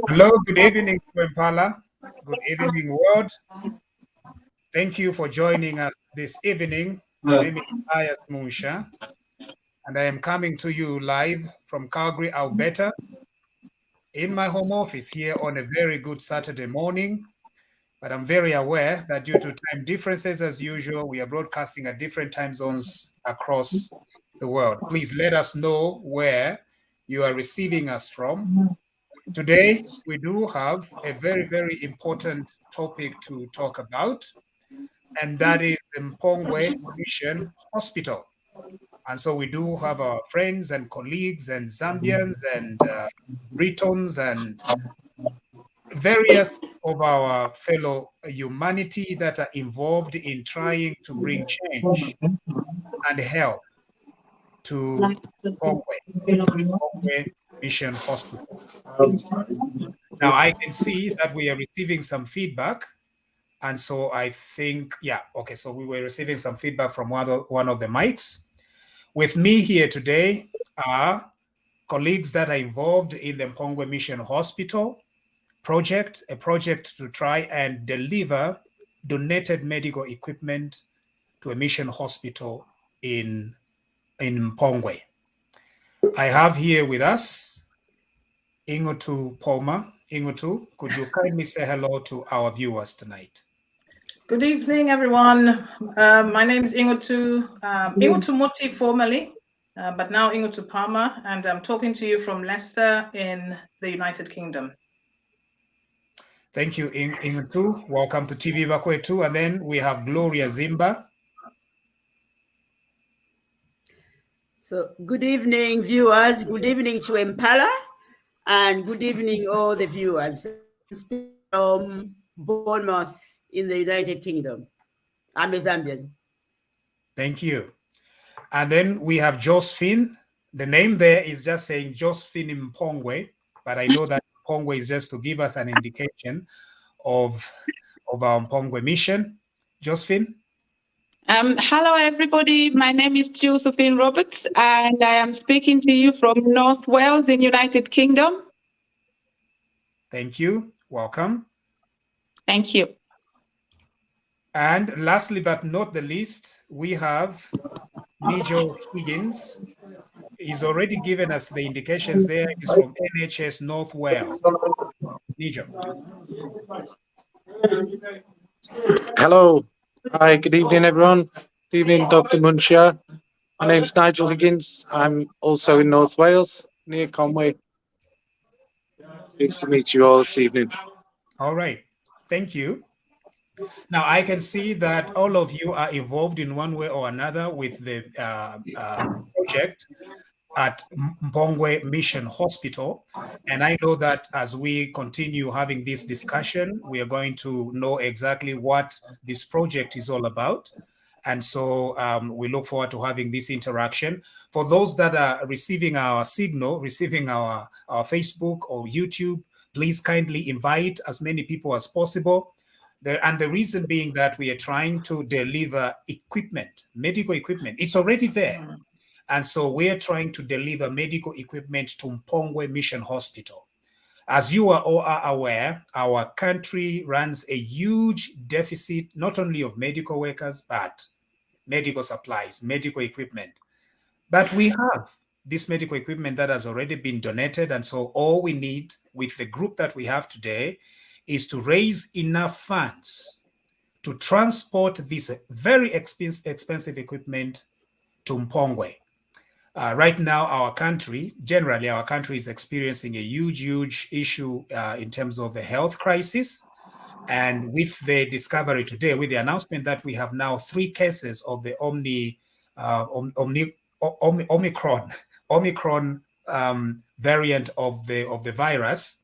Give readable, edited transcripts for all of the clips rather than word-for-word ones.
Hello, good evening, Impala. Good evening, world. Thank you for joining us this evening. My name is Ayas Musha, and I am coming to you live from Calgary, Alberta, in my home office here on a very good Saturday morning. But I'm very aware that due to time differences, as usual, we are broadcasting at different time zones across the world. Please let us know where you are receiving us from. Today, we do have a very, very important topic to talk about, and that is the Mpongwe Mission Hospital. And so we do have our friends and colleagues and Zambians and Britons and various of our fellow humanity that are involved in trying to bring change and help to Mpongwe Mission Hospital. Now, I can see that we are receiving some feedback. And so I think, so we were receiving some feedback from one of the mics. With me here today are colleagues that are involved in the Mpongwe Mission Hospital project, a project to try and deliver donated medical equipment to a mission hospital in Mpongwe. I have here with us Ingutu Poma. Ingutu, could you kindly say hello to our viewers tonight? Good evening, everyone. My name is Ingutu Muti formerly, but now Ingutu Palmer, and I'm talking to you from Leicester in the United Kingdom. Thank you, Ingutu. Welcome to TV Bakwetu. And then we have Gloria Zimba. So, good evening, viewers. Good evening to Impala, and good evening, all the viewers. I'm speaking from Bournemouth in the United Kingdom. I'm a Zambian. Thank you. And then we have Josephine. The name there is just saying Josephine Mpongwe, but I know that Mpongwe is just to give us an indication of our Mpongwe mission. Josephine? Hello, everybody. My name is Josephine Roberts, and I am speaking to you from North Wales in United Kingdom. Thank you. Welcome. Thank you. And lastly, but not the least, we have Nigel Higgins. He's already given us the indications there. He's from NHS North Wales. Nigel. Hello. Hi, good evening, everyone. Good evening, Dr. Munshia. My name's Nigel Higgins. I'm also in North Wales, near Conway. Pleased to meet you all this evening. All right. Thank you. Now, I can see that all of you are involved in one way or another with the project at Mpongwe Mission Hospital. And I know that as we continue having this discussion, we are going to know exactly what this project is all about. And so we look forward to having this interaction. For those that are receiving our signal, receiving our Facebook or YouTube, please kindly invite as many people as possible. And the reason being that we are trying to deliver equipment, medical equipment. It's already there. And so we are trying to deliver medical equipment to Mpongwe Mission Hospital. As you are all aware, our country runs a huge deficit, not only of medical workers, but medical supplies, medical equipment. But we have this medical equipment that has already been donated. And so all we need with the group that we have today is to raise enough funds to transport this very expensive equipment to Mpongwe. Right now, our country is experiencing a huge issue in terms of the health crisis. And with the discovery today, with the announcement that we have now 3 cases of the Omicron variant of the virus,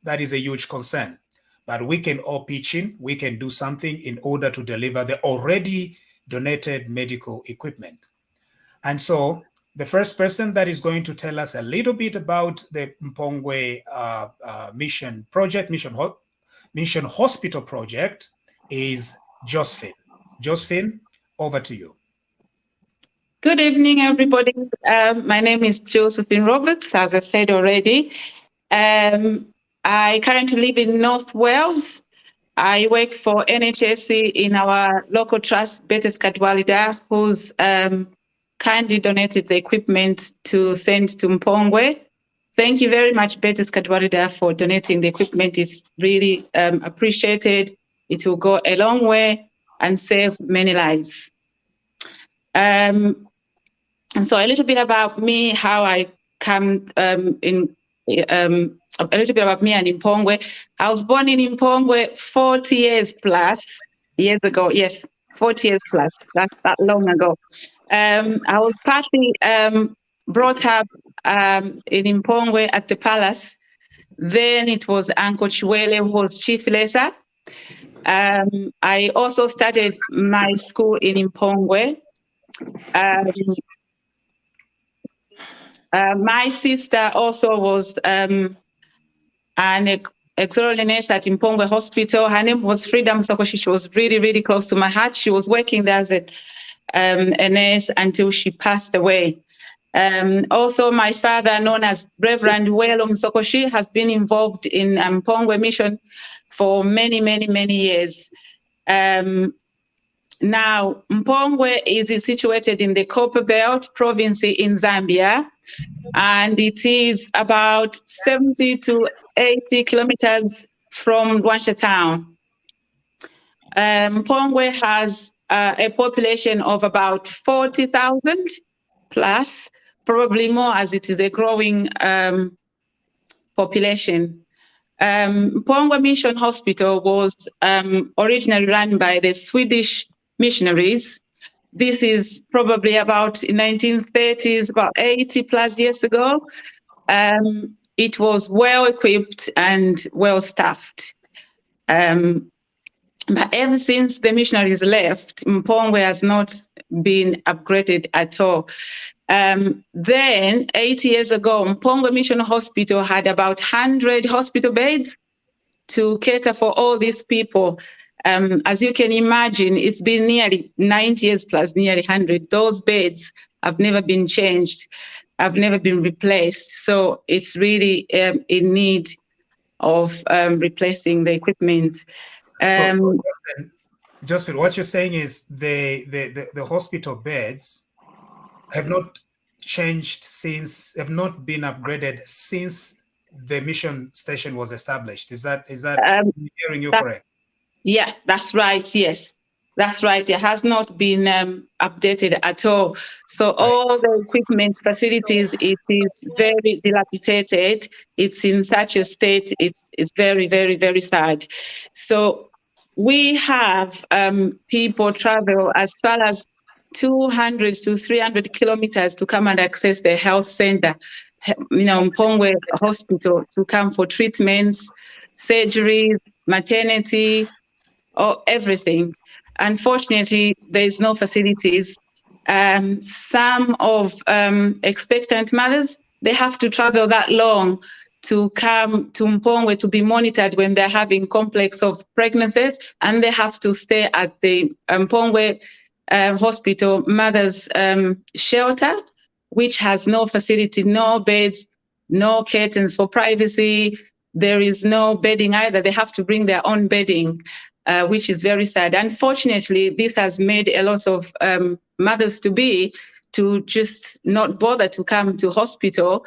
that is a huge concern. But we can all pitch in, we can do something in order to deliver the already donated medical equipment. And so the first person that is going to tell us a little bit about the Mpongwe Mission Project, Mission Hospital Project, is Josephine. Josephine, over to you. Good evening, everybody. My name is Josephine Roberts, as I said already. I currently live in North Wales. I work for NHS in our local trust, Betes Kadwalida, who's kindly donated the equipment to send to Mpongwe. Thank you very much, Betes Kadwalida, for donating the equipment. It's really appreciated. It will go a long way and save many lives. And so a little bit about me, how I come a little bit about me and Mpongwe. I was born in Mpongwe 40 years ago. Yes, 40 years plus. That's that long ago. I was partly brought up in Mpongwe at the palace. Then it was Uncle Chiwele who was chief laser. I also started my school in Mpongwe. My sister also was an auxiliary nurse at Mpongwe Hospital. Her name was Freedom Sokoshi. She was really close to my heart. She was working there as a nurse until she passed away. Also, my father, known as Reverend Welo Sokoshi, has been involved in Mpongwe Mission for many years. Now, Mpongwe is situated in the Copper Belt province in Zambia, and it is about 70 to 80 kilometers from Luanshya town. Mpongwe has a population of about 40,000 plus, probably more as it is a growing population. Mpongwe Mission Hospital was originally run by the Swedish missionaries, this is probably about 1930s, about 80 plus years ago. It was well equipped and well staffed. But ever since the missionaries left, Mpongwe has not been upgraded at all. Then 8 years ago, Mpongwe Mission Hospital had about 100 hospital beds to cater for all these people. As you can imagine, it's been nearly 90 years plus nearly 100. Those beds have never been changed, have never been replaced. So it's really in need of replacing the equipment. So, Josephine, what you're saying is the hospital beds have not changed since, have not been upgraded since the mission station was established. Is that hearing you correct? Yeah, that's right. Yes, that's right. It has not been updated at all. So all the equipment facilities, it is very dilapidated. It's in such a state. It's very, very, very sad. So we have people travel as far as 200 to 300 kilometers to come and access the health center, Mpongwe Hospital, to come for treatments, surgeries, maternity, or everything. Unfortunately, there is no facilities. Some of expectant mothers, they have to travel that long to come to Mpongwe to be monitored when they're having complex of pregnancies, and they have to stay at the Mpongwe Hospital Mothers Shelter, which has no facility, no beds, no curtains for privacy. There is no bedding either. They have to bring their own bedding, which is very sad. Unfortunately, this has made a lot of mothers-to-be to just not bother to come to hospital,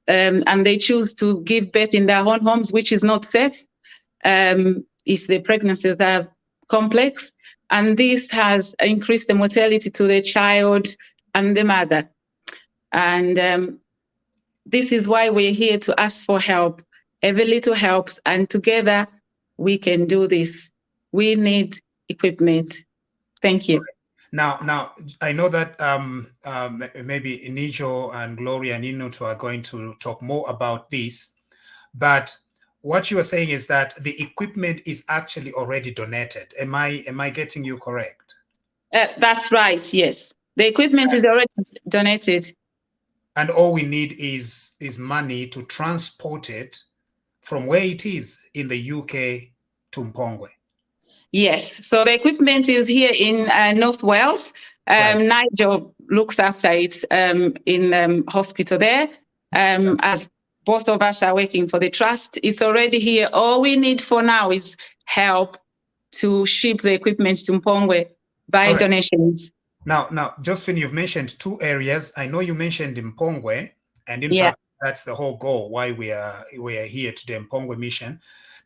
and they choose to give birth in their own homes, which is not safe if the pregnancies are complex. And this has increased the mortality to the child and the mother. And this is why we're here to ask for help. Every little helps, and together we can do this. We need equipment. Thank you. Now, I know that maybe Inijo and Gloria and Inutu are going to talk more about this, but what you are saying is that the equipment is actually already donated. Am I getting you correct? That's right. Yes, the equipment is already donated, and all we need is money to transport it from where it is in the UK to Mpongwe. Yes, so the equipment is here in North Wales. Nigel looks after it in hospital there. As both of us are working for the trust, it's already here. All we need for now is help to ship the equipment to Mpongwe by donations. Now, Josephine, you've mentioned two areas. I know you mentioned Mpongwe, and in fact, that's the whole goal why we are here today, Mpongwe Mission.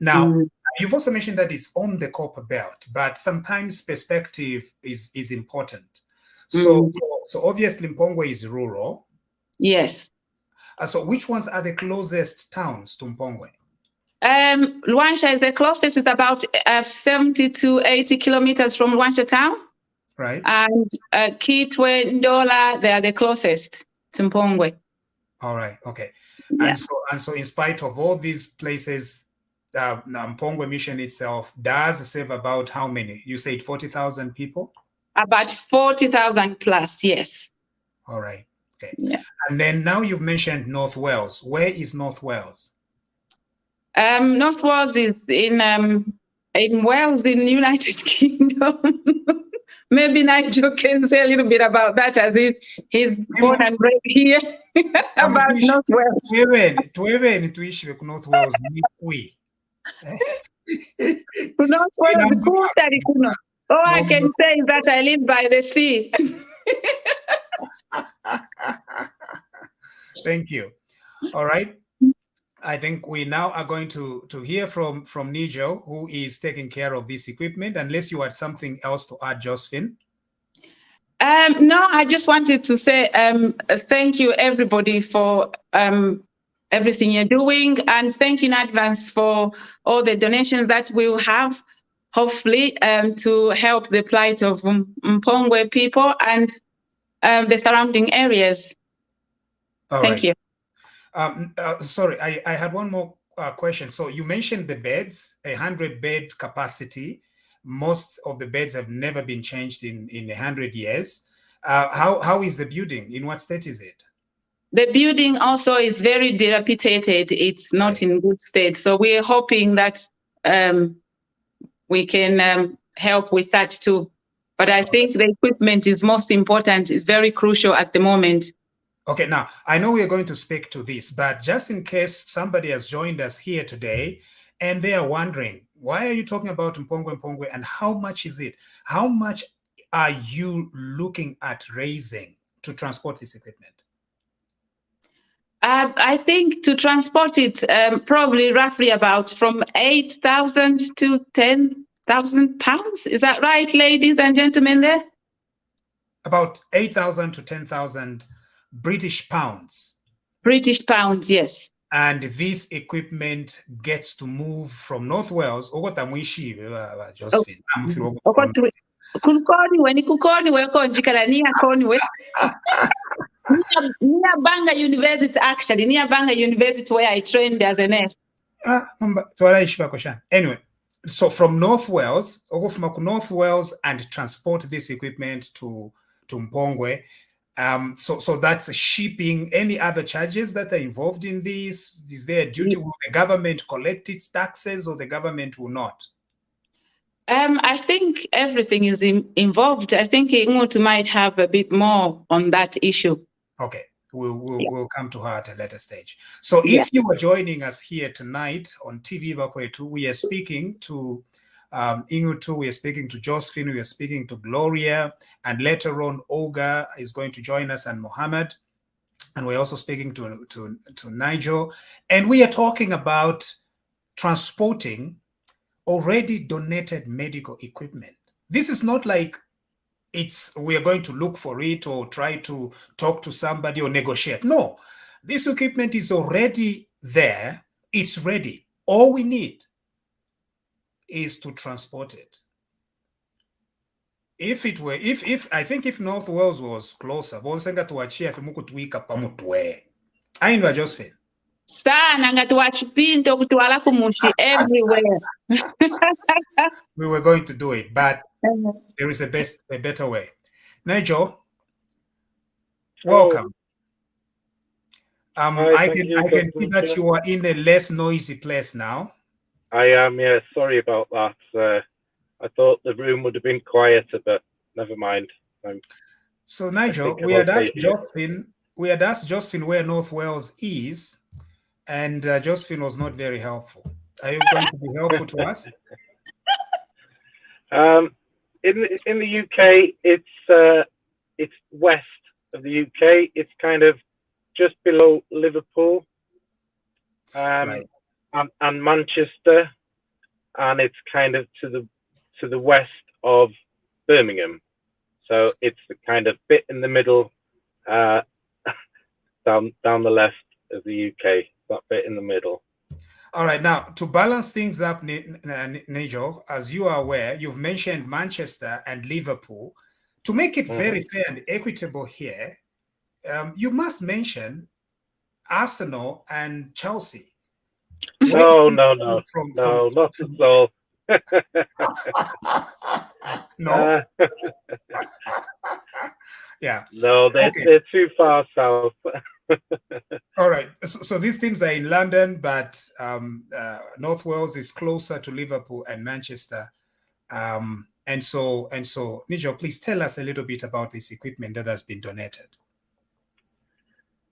Now, you've also mentioned that it's on the Copper Belt, but sometimes perspective is important. So obviously Mpongwe is rural. Yes. So which ones are the closest towns to Mpongwe? Luanshya is the closest. It's about 70 to 80 kilometers from Luanshya town. Right. And Kitwe, Ndola, they are the closest to Mpongwe. All right. Okay. Yeah. And so in spite of all these places, Mpongwe Mission itself does serve about how many? You said 40,000 people? About 40,000 plus, yes. All right. Okay. Yeah. And then now you've mentioned North Wales. Where is North Wales? North Wales is in Wales, in the United Kingdom. Maybe Nigel can say a little bit about that, as he's born and bred here. About North Wales. North Wales. North Wales. All I can say is that I live by the sea. Thank you. All right. I think we now are going to hear from Nijo, who is taking care of this equipment, unless you had something else to add, Josephine. No, I just wanted to say thank you, everybody, for everything you're doing, and thank you in advance for all the donations that we'll have. hopefully to help the plight of Mpongwe people and the surrounding areas. All Thank right. you. Sorry, I had one more question. So you mentioned the beds, 100-bed capacity. Most of the beds have never been changed in 100 years. How is the building? In what state is it? The building also is very dilapidated. It's not in good state. So we're hoping that we can help with that too. But I think the equipment is most important. It's very crucial at the moment. Okay, now I know we are going to speak to this, but just in case somebody has joined us here today and they are wondering, why are you talking about Mpongwe and how much is it? How much are you looking at raising to transport this equipment? I think to transport it, probably roughly about from 8,000 to 10,000 pounds. Is that right, ladies and gentlemen there? About 8,000 to 10,000 British pounds. British pounds, yes. And this equipment gets to move from North Wales. Josephine. Near Banga University, actually, near Banga University, where I trained as a nurse. Anyway, so from North Wales, North Wales, and transport this equipment to Mpongwe. So that's shipping. Any other charges that are involved in this? Is there a duty? Will the government collect its taxes, or the government will not? I think everything is involved. I think Ingutu might have a bit more on that issue. Okay, we'll come to her at a later stage. So if you are joining us here tonight on TV Bakwetu, we are speaking to Ingutu, we are speaking to Josephine, we are speaking to Gloria, and later on Olga is going to join us, and Mohammed, and we're also speaking to Nigel, and we are talking about transporting already donated medical equipment. This is not like we are going to look for it or try to talk to somebody or negotiate. No, this equipment is already there. It's ready. All we need is to transport it. If I think if North Wales was closer, I know Josephine. Everywhere. We were going to do it, but there is a better way. Nigel, welcome. I can see that you are in a less noisy place now. I am, yeah. Sorry about that. I thought the room would have been quieter, but never mind. So Nigel, we had asked Josephine where North Wales is, and Josephine was not very helpful. Are you going to be helpful to us? In the UK, it's west of the UK. It's kind of just below Liverpool, Right. and Manchester, and it's kind of to the west of Birmingham. So it's the kind of bit in the middle, down the left of the UK. That bit in the middle. All right. Now, to balance things up, Nigel, as you are aware, you've mentioned Manchester and Liverpool. To make it very fair and equitable here, you must mention Arsenal and Chelsea. No, not at all. No. Yeah. No, they're too far south. All right. So these teams are in London, but North Wales is closer to Liverpool and Manchester. And so, Nigel, please tell us a little bit about this equipment that has been donated.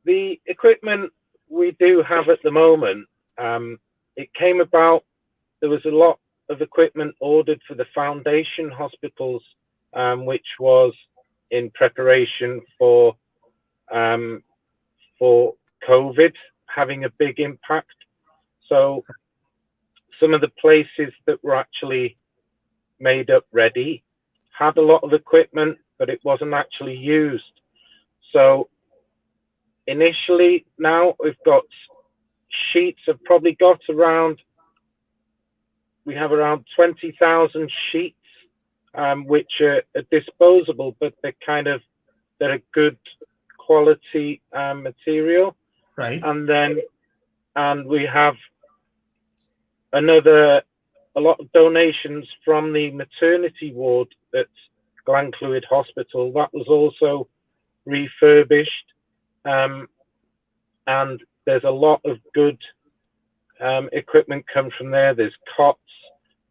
The equipment we do have at the moment, it came about, there was a lot of equipment ordered for the foundation hospitals, which was in preparation for COVID having a big impact. So some of the places that were actually made up ready had a lot of equipment, but it wasn't actually used. So initially, now we've got sheets, have probably got around we have around 20,000 sheets, which are disposable, but they're a good quality material. Right. And we have a lot of donations from the maternity ward at Glenclwyd Hospital. That was also refurbished, and there's a lot of good equipment come from there. There's cots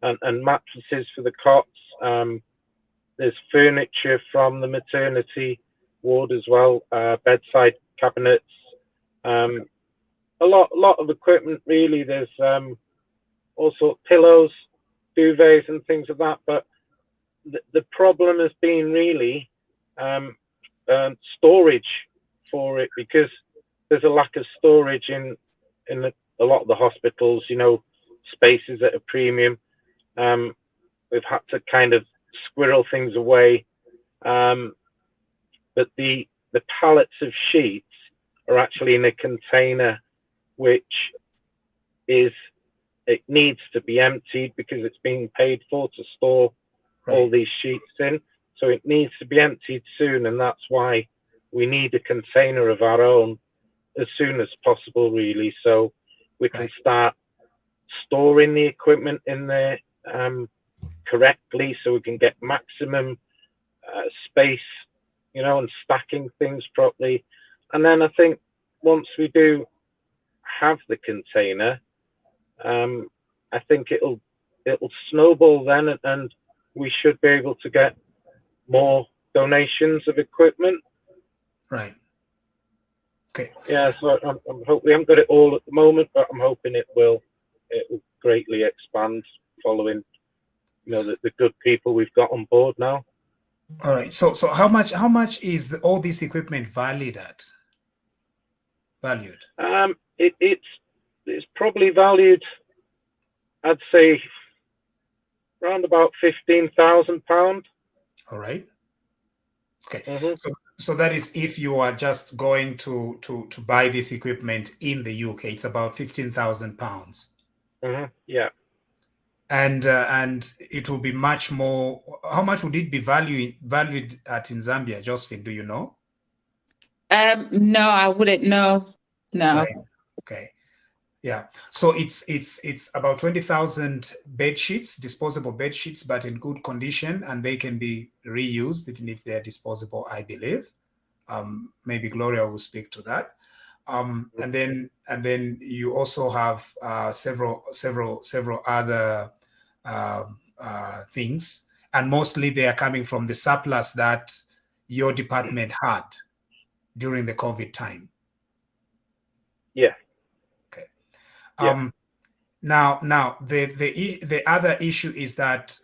and mattresses for the cots. There's furniture from the maternity ward as well, bedside cabinets, a lot of equipment really. There's also pillows, duvets and things like that. But the problem has been really storage for it, because there's a lack of storage in a lot of the hospitals, spaces at a premium. We've had to kind of squirrel things away. But the pallets of sheets are actually in a container, which it needs to be emptied because it's being paid for to store all these sheets in. So it needs to be emptied soon, and that's why we need a container of our own as soon as possible, really, so we can start storing the equipment in there correctly, so we can get maximum space, and stacking things properly. And then I think once we do have the container, I think it'll snowball then, and we should be able to get more donations of equipment. Right. Okay. Yeah, so I'm hoping we haven't got it all at the moment, but I'm hoping it will greatly expand following, the good people we've got on board now. All right. So how much is all this equipment valued? It's probably valued, I'd say, around about £15,000. All right. Okay. Mm-hmm. So that is if you are just going to buy this equipment in the UK, it's about £15,000. Mm-hmm. Yeah. And it will be much more. How much would it be valued at in Zambia, Josephine? Do you know? No, I wouldn't know. No. Right. Okay. Yeah. So it's about 20,000 bed sheets, disposable bed sheets, but in good condition, and they can be reused even if they're disposable, I believe. Maybe Gloria will speak to that. And then you also have several other things, and mostly they are coming from the surplus that your department had during the COVID time. Yeah. Okay. Yeah. Now the other issue is that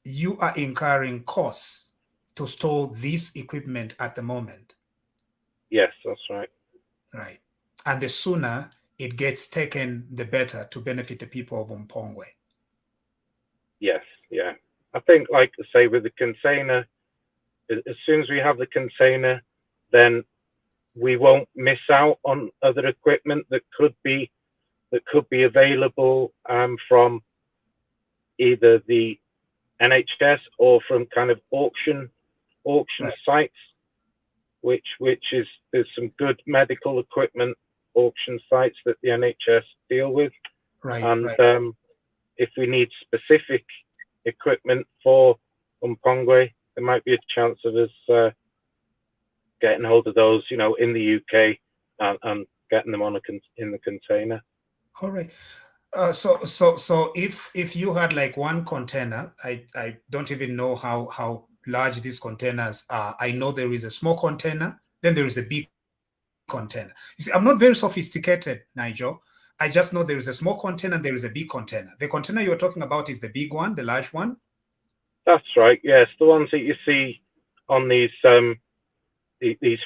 you are incurring costs to store this equipment at the moment. Yes, that's right. Right. And the sooner it gets taken, the better, to benefit the people of Mpongwe. Yes, yeah. I think, like I say, with the container, as soon as we have the container, then we won't miss out on other equipment that could be available from either the NHS or from kind of auction sites, which is, there's some good medical equipment auction sites that the NHS deal with. Right. And if we need specific equipment for Mpongwe, there might be a chance of us getting hold of those, in the UK and getting them in the container. All right. So if you had like one container, I don't even know how large these containers are. I know there is a small container, then there is a big container. You see, I'm not very sophisticated, Nigel. I just know there is a small container and there is a big container. The container you're talking about is the big one, the large one? That's right. Yes, the ones that you see on these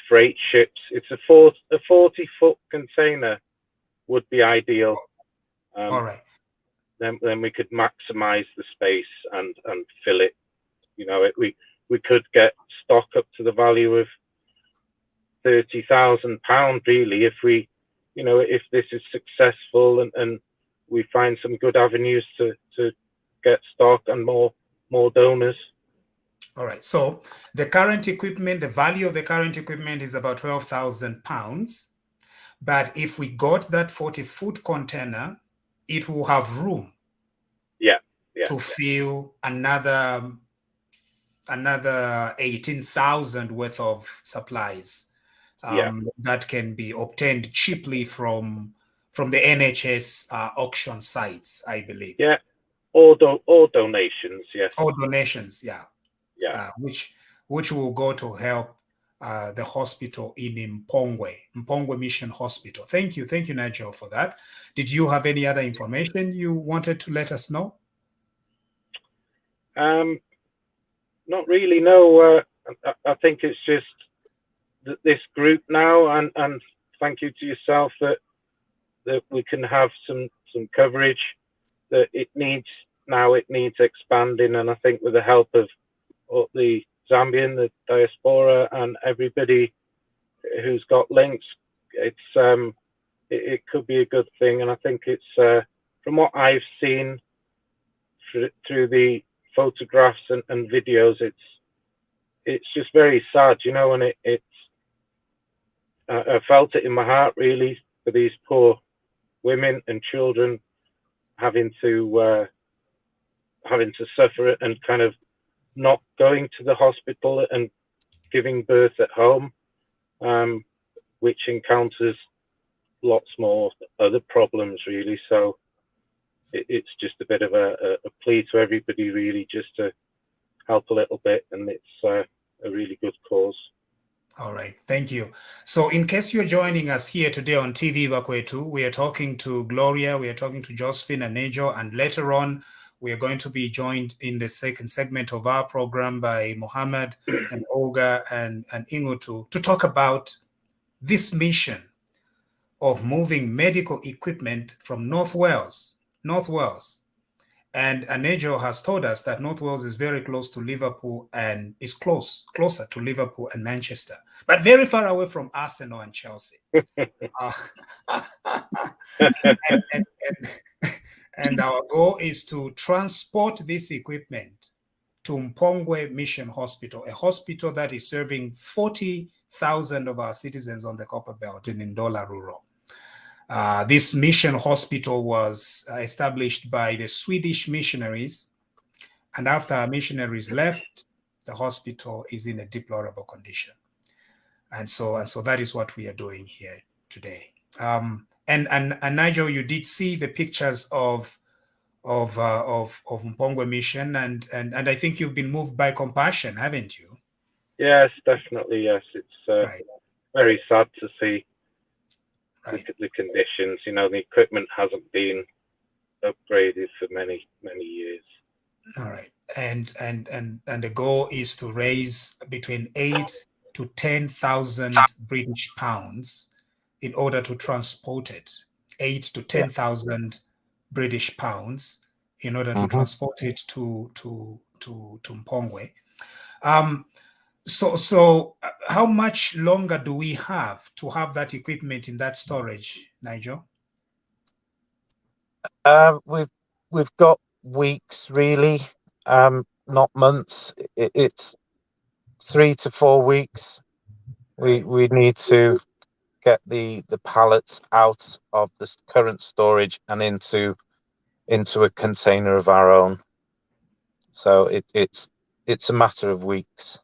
freight ships. It's a 40-foot container would be ideal. All right. Then we could maximize the space and fill it. We could get stock up to the value of £30,000 really if we, if this is successful and we find some good avenues to get stock and more donors. All right. So the current equipment, the value of the current equipment is about £12,000. But if we got that 40-foot container, it will have room to fill another 18,000 worth of supplies that can be obtained cheaply from the NHS auction sites, I believe. Yeah, or donations, yes. Or donations, yeah. Yeah. Which will go to help the hospital in Mpongwe Mission Hospital. Thank you, Nigel, for that. Did you have any other information you wanted to let us know? Not really, no. I think it's just this group now, and thank you to yourself that we can have some coverage. That it needs expanding, and I think with the help of the Zambian, the diaspora, and everybody who's got links, it could be a good thing. And I think it's from what I've seen through the photographs and videos, it's just very sad, you know, and I felt it in my heart really for these poor women and children having to suffer it and kind of not going to the hospital and giving birth at home, which encounters lots more other problems really. So it's just a bit of a plea to everybody really, just to help a little bit, and it's a really good cause. All right, thank you. So in case you're joining us here today on TV Bakwetu, we are talking to Gloria, we are talking to Josephine and Nejo, and later on we are going to be joined in the second segment of our program by Mohammed and Olga and Ingutu to talk about this mission of moving medical equipment from North Wales. And Anejo has told us that North Wales is very close to Liverpool and is closer to Liverpool and Manchester, but very far away from Arsenal and Chelsea. And our goal is to transport this equipment to Mpongwe Mission Hospital, a hospital that is serving 40,000 of our citizens on the Copper Belt in Ndola Rural. This mission hospital was established by the Swedish missionaries, and after our missionaries left, the hospital is in a deplorable condition. And so that is what we are doing here today. And Nigel, you did see the pictures of Mpongwe Mission, and I think you've been moved by compassion, haven't you? Yes, definitely. Yes, it's very sad to see the conditions. You know, the equipment hasn't been upgraded for many years. All right, and the goal is to raise between 8,000 to 10,000 British pounds in order to transport it. 8,000 to 10,000 British pounds in order to transport it to Mpongwe. So how much longer do we have to have that equipment in that storage, Nigel? We've got weeks really, not months. It's 3 to 4 weeks. We need to get the pallets out of the current storage and into a container of our own. So it's a matter of weeks.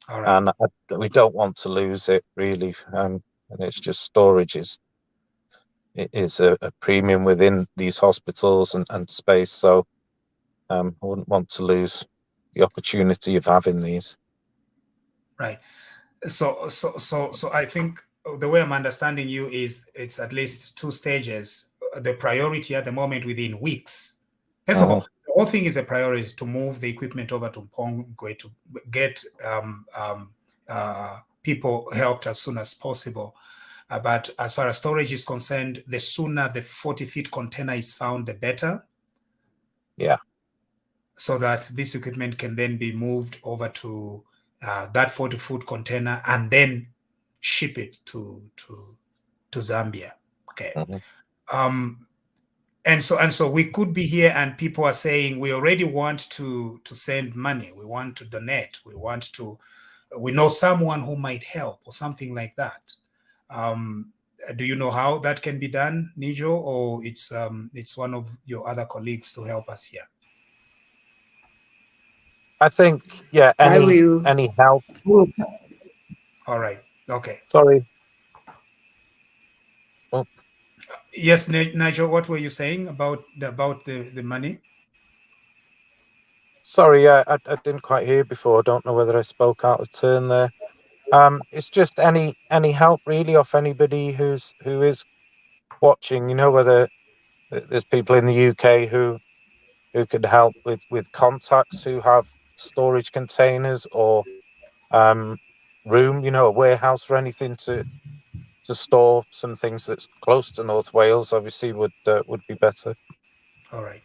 All right. And we don't want to lose it really, and it's just storage is a premium within these hospitals and space. So I wouldn't want to lose the opportunity of having these. Right. So I think the way I'm understanding you is it's at least 2 stages. The priority at the moment within weeks. First of all, the whole thing is a priority to move the equipment over to Mpongwe to get people helped as soon as possible. But as far as storage is concerned, the sooner the 40-foot container is found, the better. Yeah. So that this equipment can then be moved over to that 40-foot container and then ship it to Zambia. Okay. And so we could be here and people are saying we already want to send money, we want to donate, we know someone who might help or something like that. Do you know how that can be done, Nijo, or it's one of your other colleagues to help us here? I think, yeah, any help. All right. Okay. Sorry. Oh, Yes, Nigel, what were you saying about the money? sorry, yeah, I didn't quite hear before. I don't know whether I spoke out of turn there. It's just any help really off anybody who is watching, you know, whether there's people in the UK who could help with contacts who have storage containers or room, you know, a warehouse or anything to store some things that's close to North Wales, obviously would be better. All right.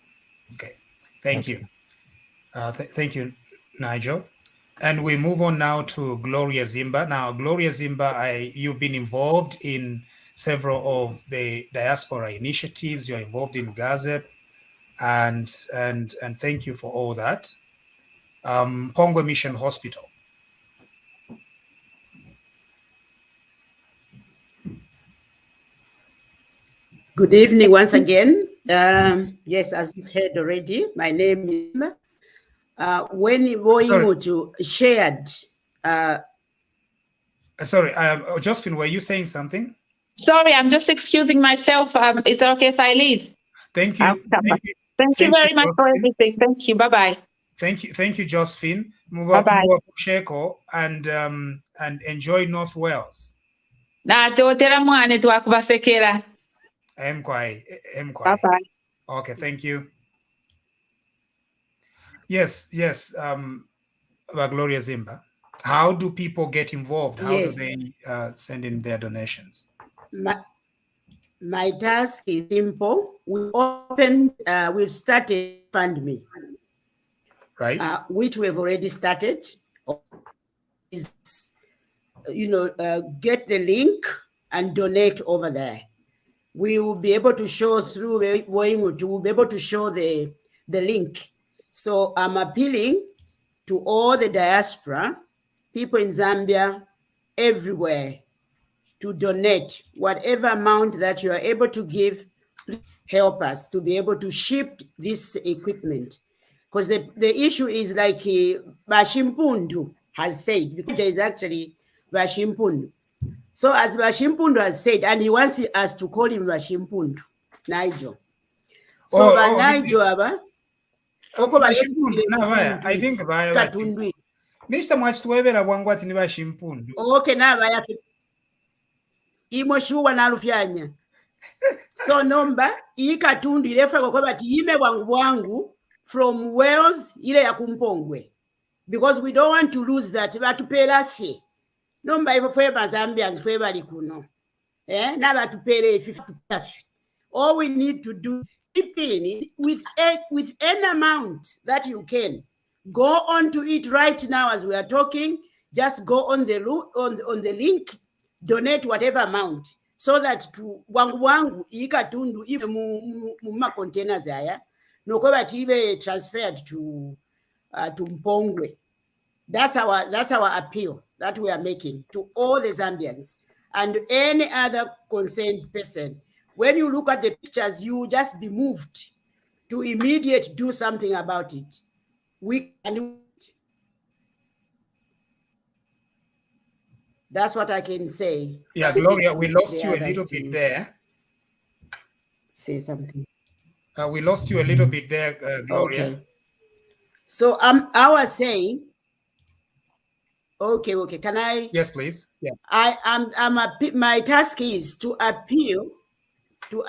Okay. Thank you. Thank you, Nigel. And we move on now to Gloria Zimba. Now, Gloria Zimba, you've been involved in several of the diaspora initiatives. You're involved in GAZEP, and thank you for all that. Mpongwe Mission Hospital. Good evening once again. Yes, as you've heard already, my name is when Woingutu shared. Sorry, Josephine, were you saying something? Sorry, I'm just excusing myself. Is it okay if I leave? Thank you. Thank you very much for everything. Thank you. Bye-bye. Thank you, Josephine. Bye-bye. And enjoy North Wales. Bye-bye. Okay, thank you. Yes, Gloria Zimba. How do people get involved? How do they send in their donations? My task is simple. We've started FundMe, right? Which we've already started. Get the link and donate over there. We will be able to show through. We will be able to show the link. So I'm appealing to all the diaspora, people in Zambia, everywhere, to donate whatever amount that you are able to give. Please help us to be able to ship this equipment, because the issue is like Bashimpundu has said, because there is actually Bashimpundu. So as Bashimpundu has said, and he wants us to call him Bashimpundu, Nigel. So Nigel aba. I think Mr. Mwachituwebera bwangwati ni Bashimpundu. Okay, naba yake. Imo shuwa na alufyanya. So nomba ikatundu ilefa kwa bati ime wangu from Wales ile ya Mpongwe, because we don't want to lose that. Batupela fe nomba ifo fwe Zambians fwe bali kuno na batupele fe. All we need to do, chip in with any amount that you can. Go on to it right now as we are talking. Just go on the link, donate whatever amount, so that to wangu ikatundu ive mu containers aya nokoba tibe transferred to Mpongwe. That's our appeal that we are making to all the Zambians and any other concerned person. When you look at the pictures, you just be moved to immediately do something about it. We can do it. That's what I can say. Yeah, Gloria, we lost you a little bit there. Say something. We lost you a little bit there, Gloria. Okay. So I was saying. Okay. Can I? Yes, please. Yeah. My task is to appeal to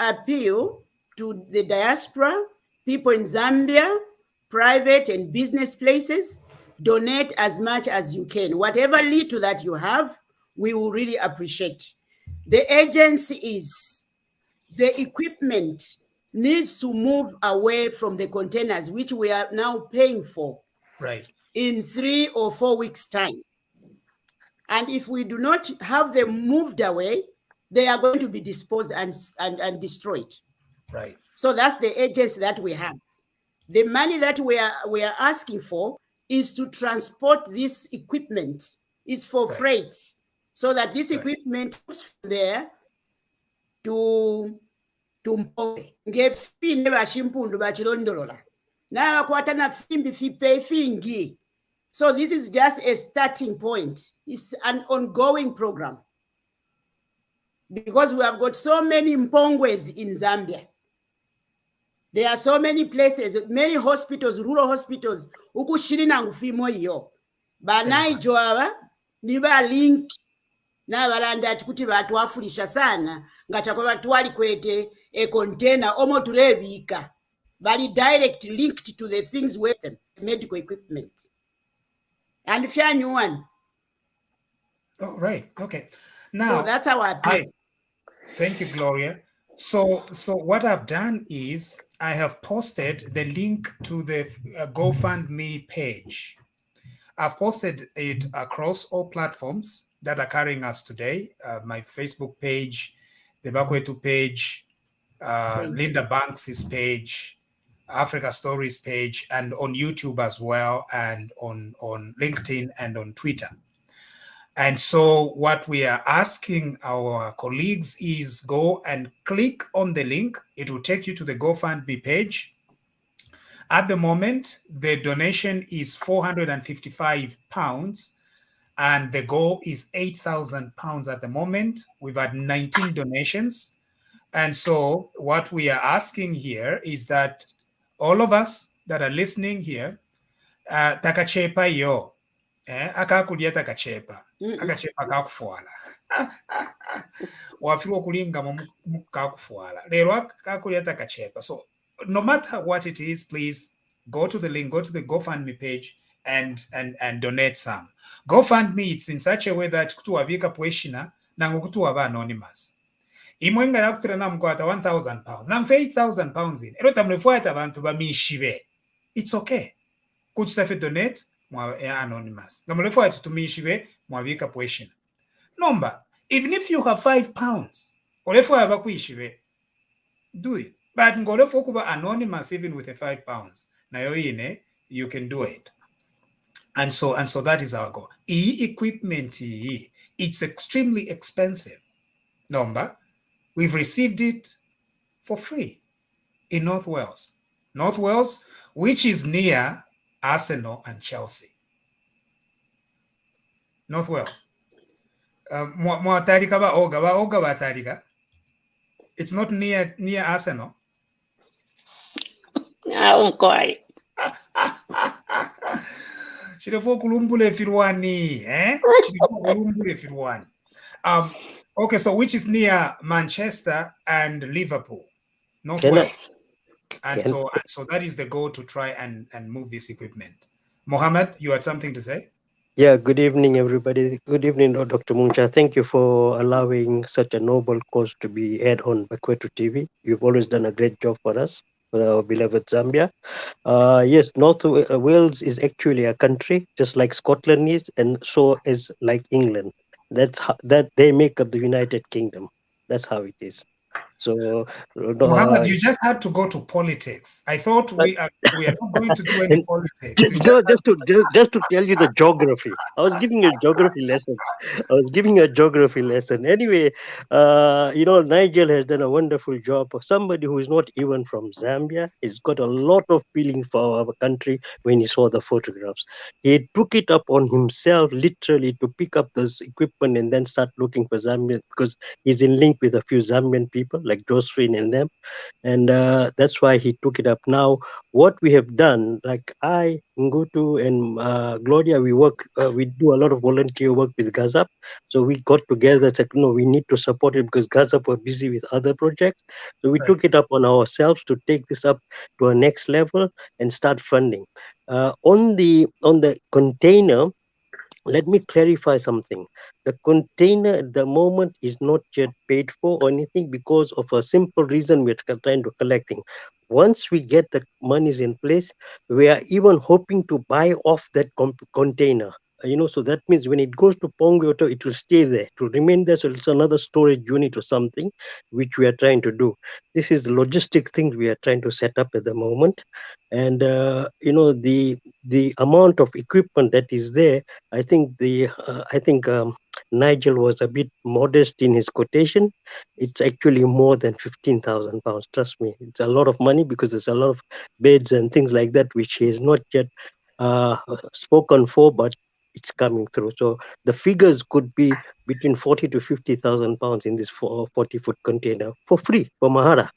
the diaspora, people in Zambia, private and business places. Donate as much as you can. Whatever little that you have, we will really appreciate. The agency is, the equipment needs to move away from the containers, which we are now paying for. Right. In 3 or 4 weeks' time. And if we do not have them moved away, they are going to be disposed and destroyed. Right. So that's the agency that we have. The money that we are asking for is to transport this equipment. It's for Right. freight, so that this Right. equipment comes from there to Mpongwe. Ngefi ne bashimpundu bachilondolola. Na bakwata na fimbi fipe fingi. So this is just a starting point. It's an ongoing program. Because we have got so many Mpongwes in Zambia. There are so many places, many hospitals, rural hospitals, ukushirina ngufimo iyo. Banaijo aba, niba link, na balanda ati kuti batu wafulisha sana, ngachako batu wali kwete a container, omo turebika. Bali direct linked to the things with them, medical equipment. And if you are new one. Oh, right. Okay. Now, so that's our appeal. Thank you, Gloria. So what I've done is I have posted the link to the GoFundMe page. I've posted it across all platforms that are carrying us today. My Facebook page, the Bakwetu page, Linda Banks' page, Africa Stories page, and on YouTube as well, and on LinkedIn and on Twitter. And so what we are asking our colleagues is go and click on the link. It will take you to the GoFundMe page. At the moment, the donation is £455, and the goal is £8,000 at the moment. We've had 19 donations. And so what we are asking here is that all of us that are listening here, takachepa yo. Akakulya takachepa akachepa kakufuala wafirwa okulinga mu kakufuala lero akakulya takachepa. So no matter what it is, please go to the link, go to the GoFundMe page and donate some. GoFundMe, it's in such a way that kutuwabika pweshina nango kutuwaba anonymous. Imwe nga nakutira namkwata £1,000 namfe £8,000 in ero tamlefuata abantu bamishibe. It's okay. Kutstafe donate anonymous. Ngamulefu atutumishiwe mwabika pweshina. Number, even if you have £5, olefu abakuishiwe, do it. But ngolefu kuba anonymous even with the £5. Na yoine, you can do it. And so that is our goal. Equipment, it's extremely expensive. Number, we've received it for free in North Wales. North Wales, which is near Arsenal and Chelsea. North Wales. It's not near Arsenal. Quite. Okay, so which is near Manchester and Liverpool, North Wales. And so that is the goal, to try and move this equipment. Mohammed, you had something to say? Yeah, good evening, everybody. Good evening, Dr. Muncha. Thank you for allowing such a noble cause to be aired on Bakwetu TV. You've always done a great job for us, for our beloved Zambia. Yes, North Wales is actually a country, just like Scotland is, and so is like England. That's how, that they make up the United Kingdom. That's how it is. So, Mohammed, you just had to go to politics. I thought we are not going to do any politics. Just to tell you the geography. I was giving you a geography lesson. Anyway, Nigel has done a wonderful job. Somebody who is not even from Zambia, he's got a lot of feeling for our country when he saw the photographs. He took it up on himself, literally, to pick up this equipment and then start looking for Zambia, because he's in link with a few Zambian people like Josephine and them, and that's why he took it up. Now, what we have done, like I, Ngutu, and Gloria, we do a lot of volunteer work with Gazap. So we got together, said, no, we need to support it because Gazap were busy with other projects. So we took it up on ourselves to take this up to a next level and start funding. On the container, let me clarify something. The container at the moment is not yet paid for or anything because of a simple reason we're trying to collecting. Once we get the monies in place, we are even hoping to buy off that container So that means when it goes to Mpongwe, it will stay there, to remain there. So it's another storage unit or something, which we are trying to do. This is the logistic thing we are trying to set up at the moment. And, the amount of equipment that is there, I think Nigel was a bit modest in his quotation. It's actually more than 15,000 pounds. Trust me, it's a lot of money, because there's a lot of beds and things like that, which he has not yet spoken for, but it's coming through. So the figures could be between 40 to 50,000 pounds in this 40-foot container for free, for Mahara,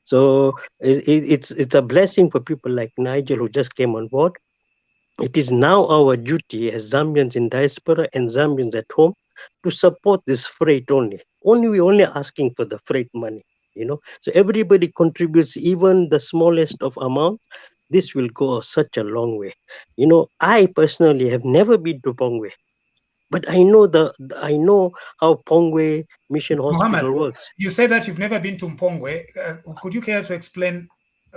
So it's a blessing for people like Nigel, who just came on board. It is now our duty as Zambians in diaspora and Zambians at home to support this freight only. We're only asking for the freight money, So everybody contributes, even the smallest of amount. This will go such a long way. I personally have never been to Mpongwe, but I know how Mpongwe Mission Mohammed, Hospital works. you say that you've never been to Mpongwe. Could you care to explain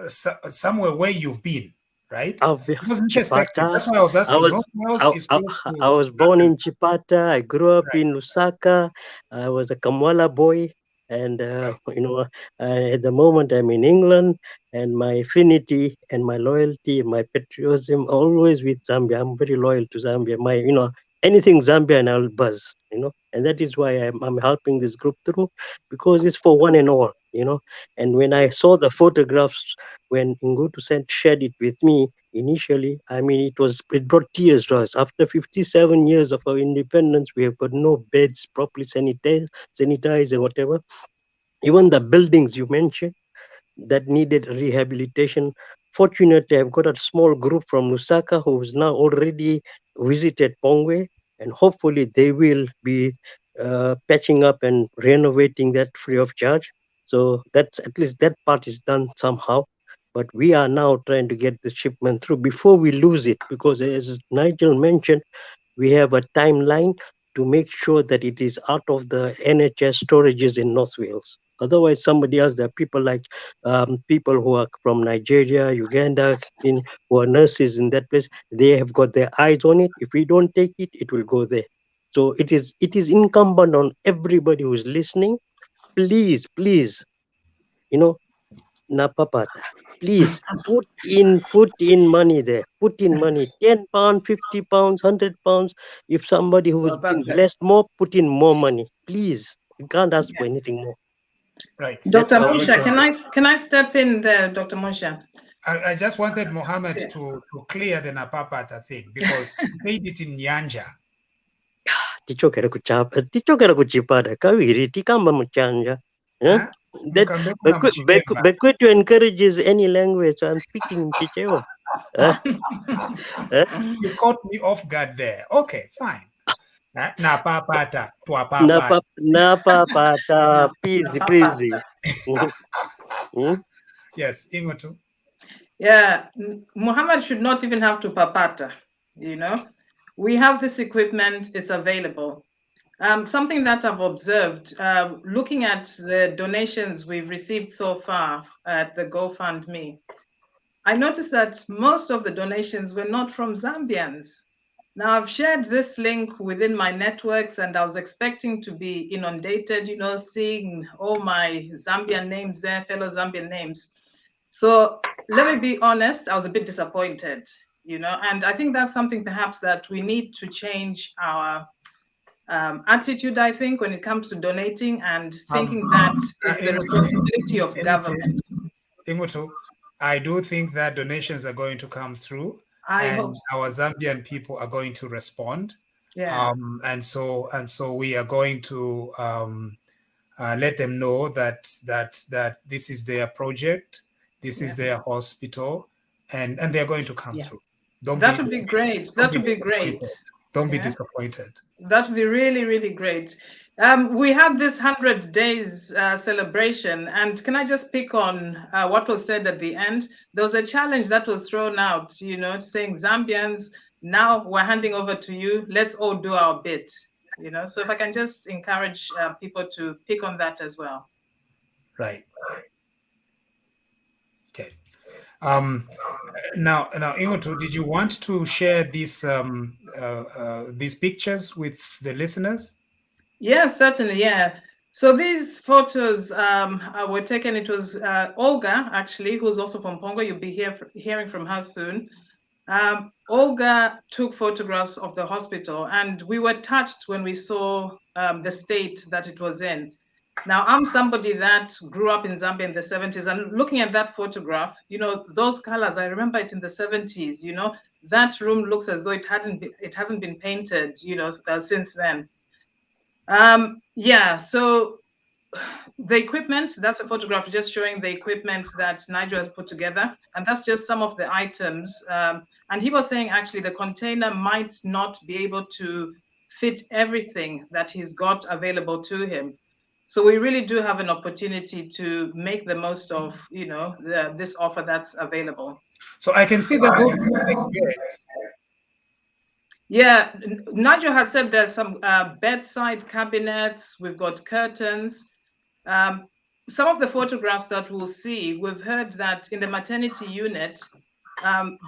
somewhere where you've been, right? Because in perspective, that's why I was asking. I was born in Chipata. I grew up in Lusaka. I was a Kamwala boy. And, at the moment I'm in England, and my affinity and my loyalty, my patriotism, always with Zambia. I'm very loyal to Zambia. Anything Zambia and I'll buzz, and that is why I'm helping this group through, because it's for one and all, And when I saw the photographs, when Ngutu shared it with me initially, it brought tears to us. After 57 years of our independence, we have got no beds properly sanitized and whatever. Even the buildings you mentioned that needed rehabilitation. Fortunately, I've got a small group from Lusaka who's now already visited Mpongwe, and hopefully they will be patching up and renovating that free of charge. So that's, at least that part is done somehow. But we are now trying to get the shipment through before we lose it, because as Nigel mentioned, we have a timeline to make sure that it is out of the NHS storages in North Wales. Otherwise, somebody else, there are people like people who are from Nigeria, Uganda, who are nurses in that place. They have got their eyes on it. If we don't take it, it will go there. So it is incumbent on everybody who's listening. Please, Napapata, please put in money there. Put in money, £10, £50, £100. If somebody who has been blessed more, put in more money. Please. You can't ask for anything more. Right. Dr. Musha, can I step in there, Dr. Musha? I just wanted Mohammed to clear the Napapata thing, because he said it in Nyanja. Tichokera kuchipada kawiri tikamba muchanja. Bekwetu encourages any language. So I'm speaking Chichewa. You caught me off guard there. Okay, fine. Napapata, tuapapata. Napapata, please. Yes, Ingotu. Yeah, Muhammad should not even have to papata, We have this equipment, it's available. Something that I've observed, looking at the donations we've received so far at the GoFundMe, I noticed that most of the donations were not from Zambians. Now, I've shared this link within my networks, and I was expecting to be inundated, seeing all my Zambian names there, fellow Zambian names. So let me be honest, I was a bit disappointed, and I think that's something perhaps that we need to change our attitude, I think, when it comes to donating and thinking that is the responsibility of government. Ingotu, I do think that donations are going to come through. I hope so. Our Zambian people are going to respond. Yeah. And so we are going to let them know that this is their project, this is their hospital, and they're going to come through. That would be great. That would be great. Don't be disappointed. That would be really, really great. We had this 100 days celebration, and can I just pick on what was said at the end? There was a challenge that was thrown out, saying Zambians, now we're handing over to you. Let's all do our bit, So if I can just encourage people to pick on that as well. Right. Okay. Now, Ingotu, did you want to share these pictures with the listeners? Yes, certainly. Yeah. So these photos were taken. It was Olga, actually, who's also from Mpongwe. You'll be hearing from her soon. Olga took photographs of the hospital, and we were touched when we saw the state that it was in. Now, I'm somebody that grew up in Zambia in the 70s, and looking at that photograph, those colors, I remember it in the 70s, that room looks as though it hasn't been painted, since then. Yeah, so the equipment, that's a photograph just showing the equipment that Nigel has put together, and that's just some of the items. And he was saying actually the container might not be able to fit everything that he's got available to him. So we really do have an opportunity to make the most of, this offer that's available. So I can see that those are like beds. Yeah, Nigel had said there's some bedside cabinets, we've got curtains. Some of the photographs that we'll see, we've heard that in the maternity unit,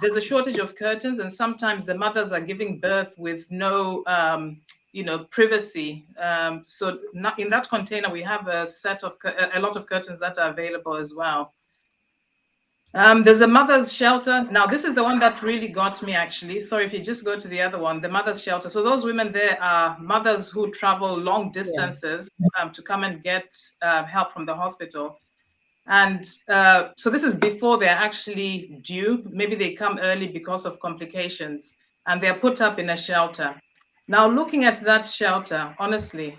there's a shortage of curtains, and sometimes the mothers are giving birth with no, privacy. So in that container, we have a lot of curtains that are available as well. There's a mother's shelter. Now, this is the one that really got me, actually. Sorry, if you just go to the other one, the mother's shelter. So those women there are mothers who travel long distances to come and get help from the hospital. And so this is before they're actually due. Maybe they come early because of complications, and they're put up in a shelter. Now, looking at that shelter, honestly,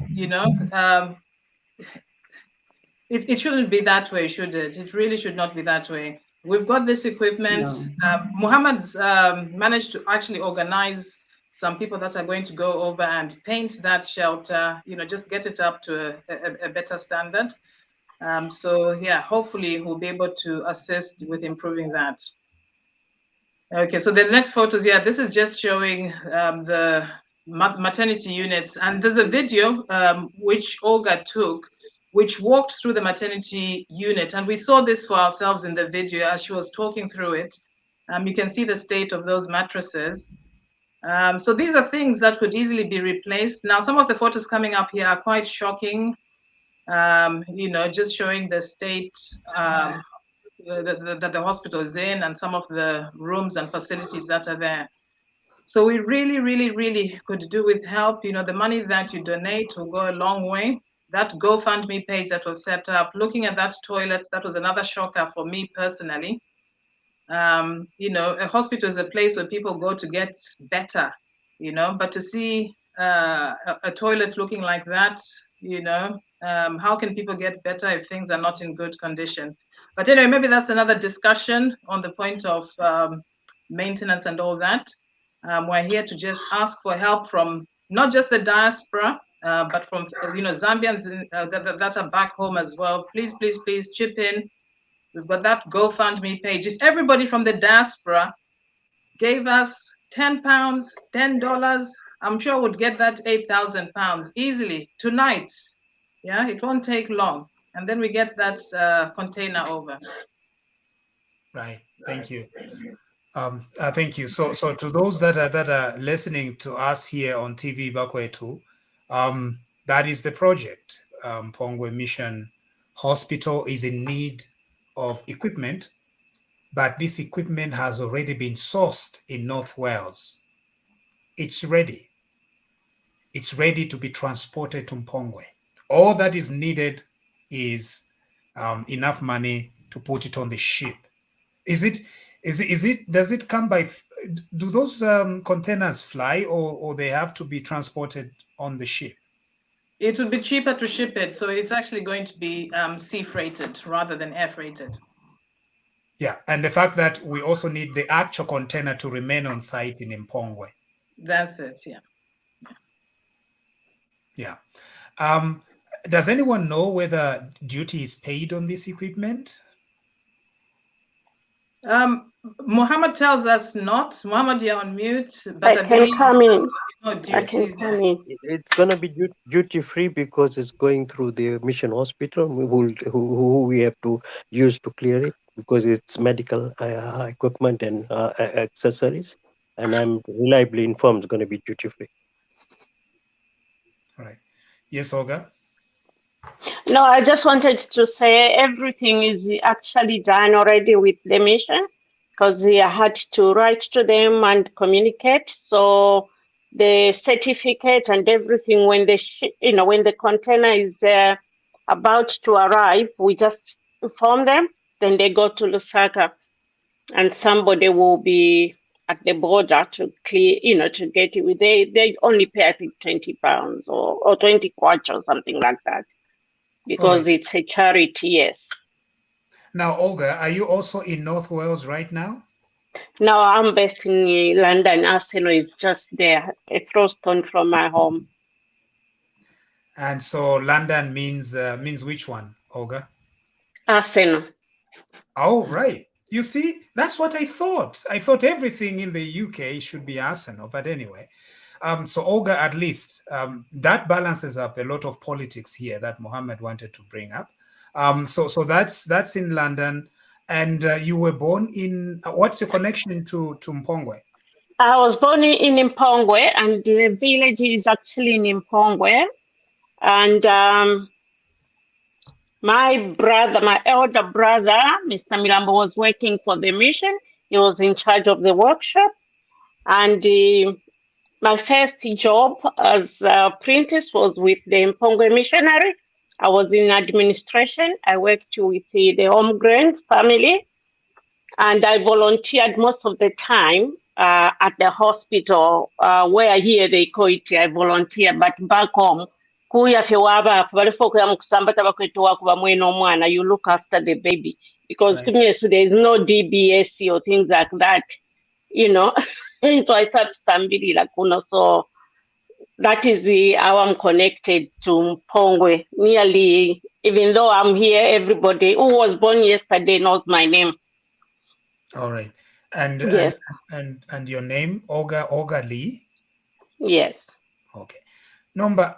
it shouldn't be that way, should it? It really should not be that way. We've got this equipment. No. Muhammad's managed to actually organize some people that are going to go over and paint that shelter, just get it up to a better standard. So yeah, hopefully we'll be able to assist with improving that. Okay, so the next photos, yeah, this is just showing the maternity units. And there's a video which Olga took, which walked through the maternity unit. And we saw this for ourselves in the video as she was talking through it. You can see the state of those mattresses. So these are things that could easily be replaced. Now, some of the photos coming up here are quite shocking, just showing the state that the hospital is in and some of the rooms and facilities that are there. So we really, really, really could do with help. The money that you donate will go a long way. That GoFundMe page that was set up, looking at that toilet, that was another shocker for me personally. A hospital is a place where people go to get better, but to see a toilet looking like that, how can people get better if things are not in good condition? But anyway, maybe that's another discussion on the point of maintenance and all that. We're here to just ask for help from not just the diaspora, but from Zambians that are back home as well. Please, please, please chip in. We've got that GoFundMe page. If everybody from the diaspora gave us £10, $10, I'm sure we'd get that £8,000 easily tonight. Yeah, it won't take long. And then we get that container over. Right. Thank you. Thank you. So to those that are listening to us here on TV Bakwetu, that is the project. Mpongwe Mission Hospital is in need of equipment, but this equipment has already been sourced in North Wales. It's ready. It's ready to be transported to Mpongwe. All that is needed is enough money to put it on the ship. Does it come by, do those containers fly or they have to be transported on the ship? It would be cheaper to ship it. So it's actually going to be sea freighted rather than air freighted. Yeah, and the fact that we also need the actual container to remain on site in Mpongwe. That's it, yeah. Yeah. Does anyone know whether duty is paid on this equipment? Muhammad tells us not. Muhammad, you're on mute. But I can come in. It's gonna be duty free because it's going through the mission hospital. Who we have to use to clear it. because it's medical equipment and accessories, and I'm reliably informed it's going to be duty free. Right. Yes, Olga. No, I just wanted to say everything is actually done already with the mission because we had to write to them and communicate. So the certificate and everything, when when the container is about to arrive, we just inform them. Then they go to Lusaka, and somebody will be at the border to clear, to get it. They only pay, I think, £20 or 20 kwacha or something like that, because right. it's a charity, yes. Now, Olga, are you also in North Wales right now? Now I'm based in London. Arsenal is just there, a throw stone from my home. And so London means which one, Olga? Arsenal. Oh, right. You see, that's what I thought. I thought everything in the UK should be Arsenal, but anyway. So Olga, at least that balances up a lot of politics here that Mohammed wanted to bring up. So that's in London, and you were born in. What's your connection to Mpongwe? I was born in Mpongwe, and the village is actually in Mpongwe. And my elder brother, Mr. Milambo, was working for the mission. He was in charge of the workshop, and my first job as an apprentice was with the Mpongwe Missionary. I was in administration. I worked with the home grants family, and I volunteered most of the time at the hospital, where here they call it I volunteer, but back home, you look after the baby, because Right. so there's no DBS or things like that, So I started somebody like so that is how I'm connected to Mpongwe. Nearly, even though I'm here, everybody who was born yesterday knows my name. All right. And Yes. and your name, Olga Lee? Yes. Okay. Number,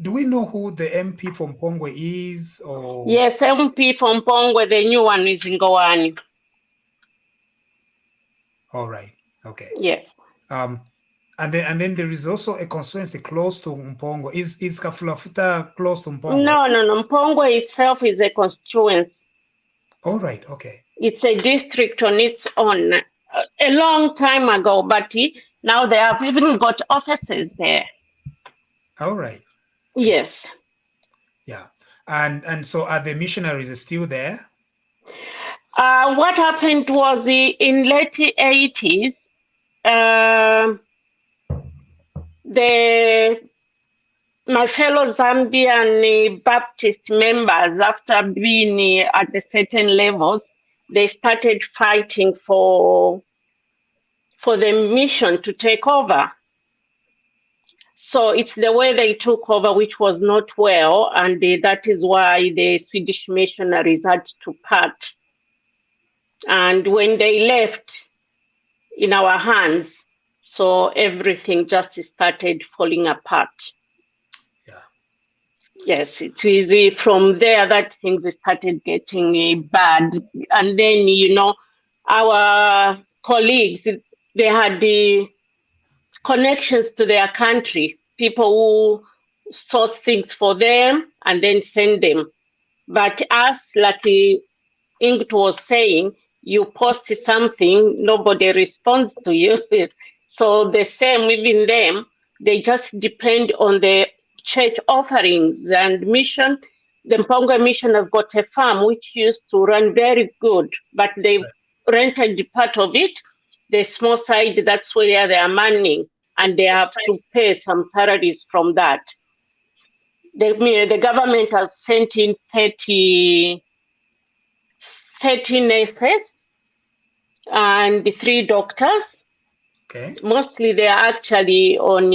do we know who the MP from Mpongwe is? Or Yes, MP from Mpongwe, the new one is Ngowani. all right. Okay. Yes. And then there is also a constituency close to Mpongwe. Is Kafulafuta close to Mpongwe? No. Mpongwe itself is a constituency. All right. Okay. It's a district on its own. A long time ago, but now they have even got offices there. All right. Okay. Yes. Yeah. And so are the missionaries still there? What happened was in late 80s, my fellow Zambian Baptist members, after being at the certain levels, they started fighting for the mission to take over. So it's the way they took over, which was not well, and that is why the Swedish missionaries had to part. And when they left in our hands, so everything just started falling apart. Yeah. Yes, it is from there that things started getting bad. And then, our colleagues, they had the connections to their country, people who source things for them and then send them. But us, like Ingrid was saying, you post something, nobody responds to you. So the same, even them, they just depend on the church offerings and mission. The Mpongwe Mission has got a farm which used to run very good, but they've rented part of it. The small side, that's where they are manning, and they have to pay some salaries from that. The government has sent in 30 nurses and 3 doctors. Okay. Mostly they are actually on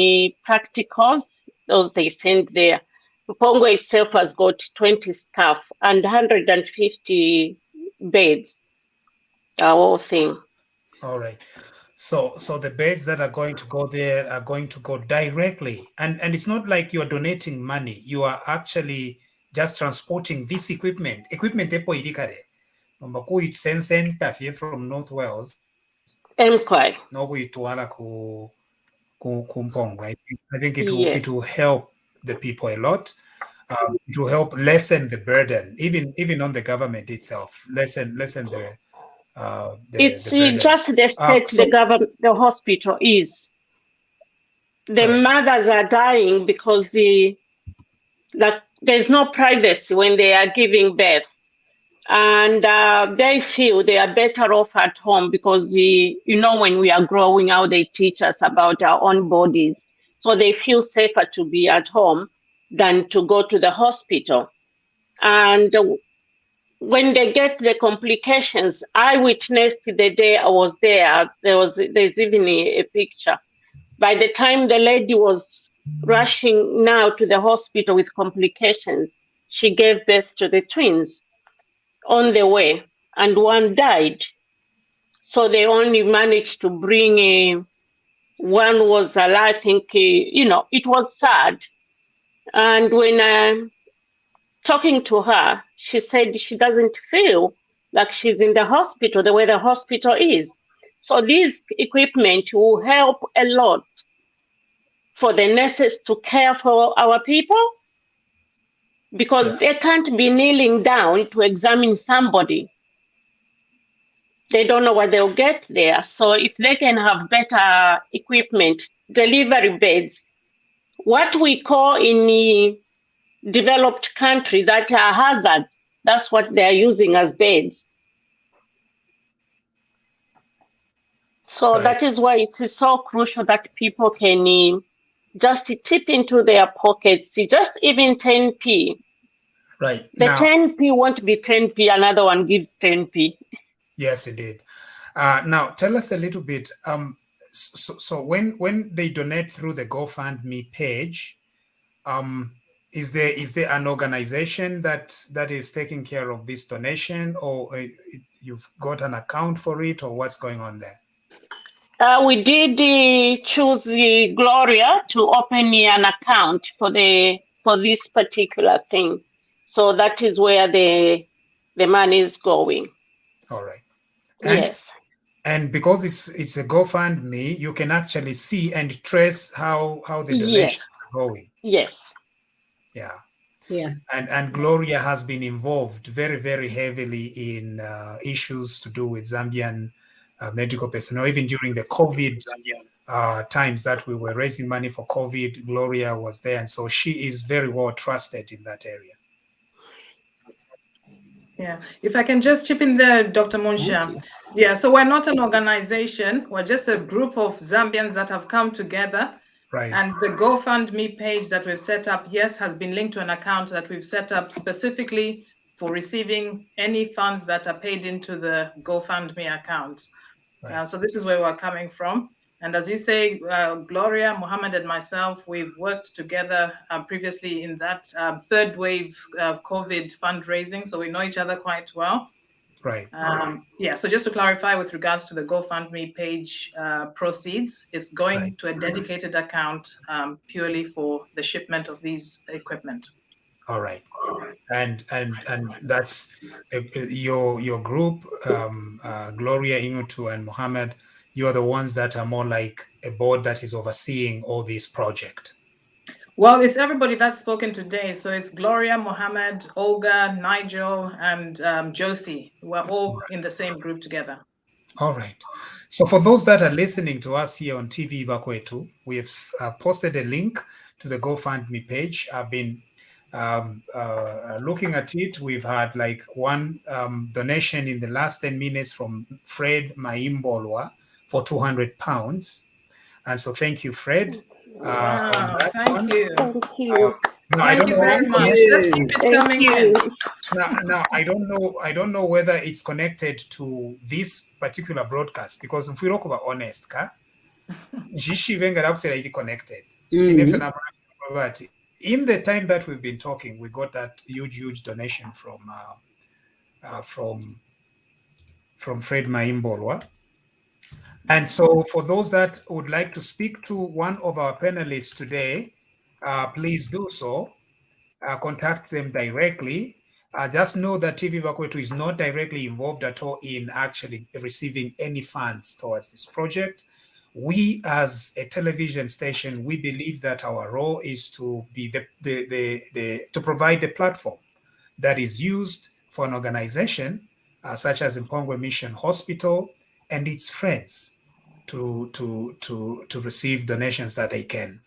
practicals, those they send there. Mpongwe itself has got 20 staff and 150 beds, the whole thing. All right. So the beds that are going to go there are going to go directly. And it's not like you're donating money. You are actually just transporting this equipment. Equipment epo irikare. nomba kuyitsen center fye from North Wales Mkwai. nokuyitwala ku Mpongwe. I think Yes. it will help the people a lot. It will help lessen the burden, even on the government itself. Lessen the It's burden. just the state the hospital is. The Right. mothers are dying because there's no privacy when they are giving birth. And they feel they are better off at home because, when we are growing out, they teach us about our own bodies. So they feel safer to be at home than to go to the hospital. And when they get the complications, I witnessed the day I was there. There's even a picture. By the time the lady was rushing now to the hospital with complications, she gave birth to the twins on the way, and one died. So they only managed to bring one was alive. I think, it was sad. And when I'm talking to her, she said she doesn't feel like she's in the hospital the way the hospital is. So this equipment will help a lot for the nurses to care for our people, because they can't be kneeling down to examine somebody. They don't know what they'll get there. So if they can have better equipment, delivery beds, what we call in the developed countries that are hazards, that's what they're using as beds. So Right. that is why it is so crucial that people can just tip into their pockets, just even 10p. Right. The Now, 10p won't be 10p, another one gives 10p. yes, indeed. Now, tell us a little bit. So when they donate through the GoFundMe page, is there an organization that is taking care of this donation, or you've got an account for it, or what's going on there? We did choose Gloria to open an account for this particular thing. So that is where the money is going. All right. Yes. And because it's a GoFundMe, you can actually see and trace how the donations are going. Yes. Yeah. Yeah. And Gloria has been involved very, very heavily in issues to do with Zambian medical personnel. Even during the COVID times that we were raising money for COVID, Gloria was there. And so she is very well trusted in that area. Yeah, if I can just chip in there, Dr. Munsha. Yeah, so we're not an organization. We're just a group of Zambians that have come together. Right. And the GoFundMe page that we've set up, yes, has been linked to an account that we've set up specifically for receiving any funds that are paid into the GoFundMe account. Right. So this is where we're coming from. And as you say, Gloria, Mohammed, and myself, we've worked together previously in that third wave COVID fundraising. So we know each other quite well. Right. Yeah, so just to clarify with regards to the GoFundMe page proceeds, it's going to a dedicated account purely for the shipment of these equipment. All right. And that's your group, Gloria, Inutu, and Mohammed. You are the ones that are more like a board that is overseeing all these projects. Well, it's everybody that's spoken today. So it's Gloria, Mohammed, Olga, Nigel, and Josie. We're all in the same group together. All right. So for those that are listening to us here on TV Bakwetu, we've posted a link to the GoFundMe page. I've been looking at it. We've had like one donation in the last 10 minutes from Fred Maimbolwa for £200. And so thank you, Fred. Wow, thank you. Thank you. Thank you very much. Let's keep it coming in. Now, I don't know whether it's connected to this particular broadcast, because if we talk about honest, connected. But in the time that we've been talking, we got that huge donation from Fred Maimbolwa. And so for those that would like to speak to one of our panelists today, please do so. Contact them directly. Just know that TV Bakwetu is not directly involved at all in actually receiving any funds towards this project. We, as a television station, we believe that our role is to be to provide the platform that is used for an organization such as Mpongwe Mission Hospital and its friends to receive donations that they can.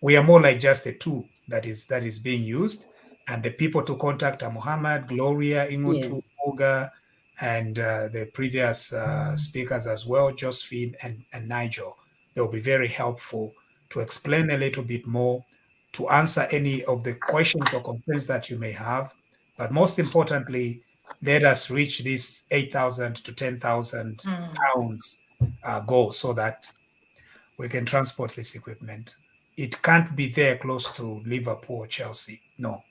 We are more like just a tool that is being used, and the people to contact are Muhammad, Gloria, Ingutu, Olga, and the previous speakers as well, Josephine and Nigel. They'll be very helpful to explain a little bit more, to answer any of the questions or concerns that you may have. But most importantly, let us reach this 8,000 to 10,000 pounds goal so that we can transport this equipment. It can't be there close to Liverpool or Chelsea. No.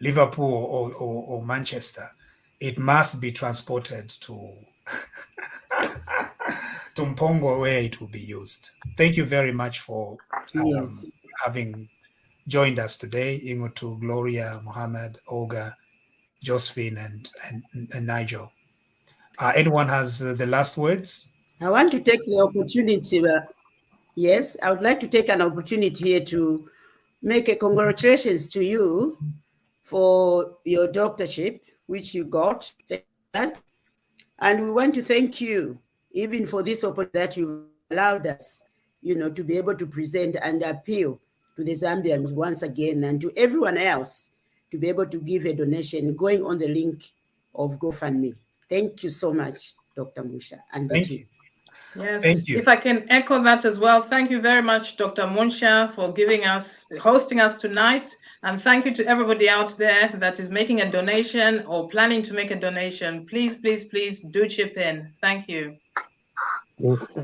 Liverpool or Manchester. It must be transported to to Mpongwe where it will be used. Thank you very much for having joined us today. Ingutu, Gloria, Mohammed, Olga, Josephine, and Nigel. Anyone has the last words? I want to take the opportunity. Yes, I would like to take an opportunity here to make a congratulations to you for your doctorship, which you got. And we want to thank you even for this opportunity that you allowed us, to be able to present and appeal to the Zambians once again, and to everyone else to be able to give a donation going on the link of GoFundMe. Thank you so much, Dr. Musha and the team. Yes, thank you. If I can echo that as well, thank you very much, Dr. Munsha, for hosting us tonight. And thank you to everybody out there that is making a donation or planning to make a donation. Please, please, please do chip in. Thank you.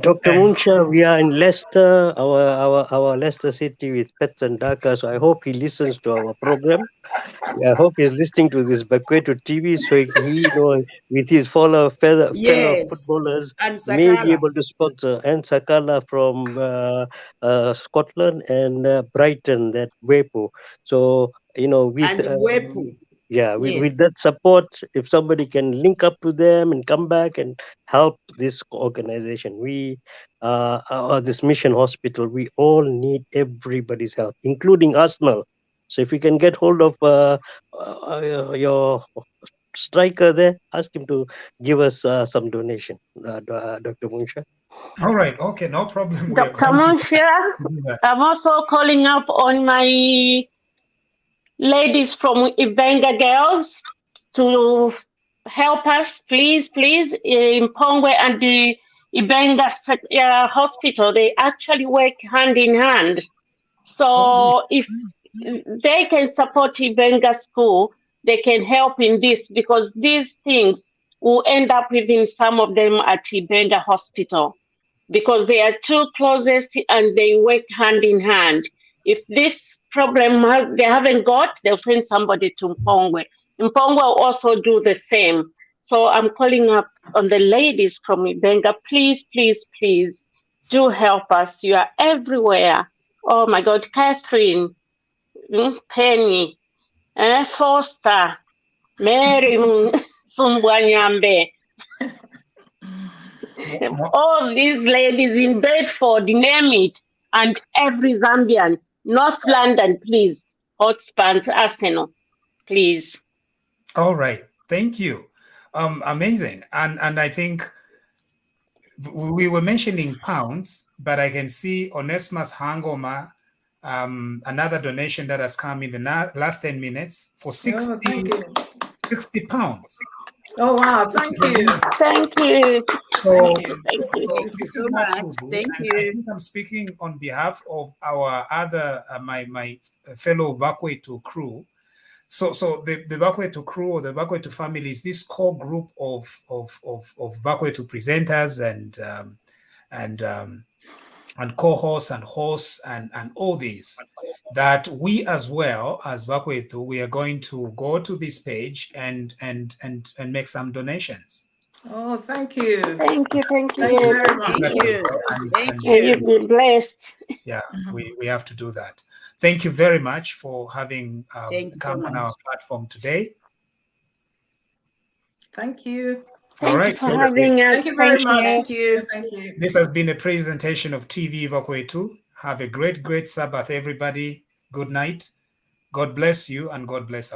Dr. Munsha, we are in Leicester, our Leicester City with Pets and Dhaka, so I hope he listens to our program. I hope he's listening to this Bakwetu TV, so he with his fellow footballers may be able to sponsor, and Sakala from Scotland, and Brighton, that Wepo. So with with that support, if somebody can link up to them and come back and help this organization, this mission hospital, we all need everybody's help, including Arsenal. So if you can get hold of your striker there, ask him to give us some donation, Dr. Munsha. All right, okay, no problem. Dr. Munsha, I'm also calling up on my ladies from Ibenga Girls to help us, please, in Mpongwe and the Ibenga Hospital. They actually work hand in hand. So if they can support Ibenga School, they can help in this, because these things will end up within some of them at Ibenga Hospital, because they are two closest and they work hand in hand. If this problem they haven't got, they'll send somebody to Mpongwe. Mpongwe will also do the same. So I'm calling up on the ladies from Ibenga, please, please, please do help us. You are everywhere. Oh my God, Catherine, Penny, Foster, Mary, Sumbwanyambe. All these ladies in Bedford, name it, and every Zambian, North London, please, Hotspur, Arsenal, please. All right, thank you. Amazing, and I think we were mentioning pounds, but I can see Onesmus Hangoma, another donation that has come in the last 10 minutes for 60 pounds. Oh, wow. Thank you. Thank you. Thank you so much. Thank you. I think I'm speaking on behalf of our other, my fellow Bakwetu crew. So the Bakwetu crew or the Bakwetu family is this core group of Bakwetu presenters and co-hosts and hosts and all these, that we as well as Bakwetu, we are going to go to this page and make some donations. Oh, thank you. Thank you. Thank you very much. Thank you. Thank you. You've been blessed. Yeah, we have to do that. Thank you very much for having Thank you so come on our much. platform today. Thank you. All Thank right. you for having us. Thank you very much. Thank you. Thank you. This has been a presentation of TV Ivokwe 2. Have a great Sabbath, everybody. Good night. God bless you and God bless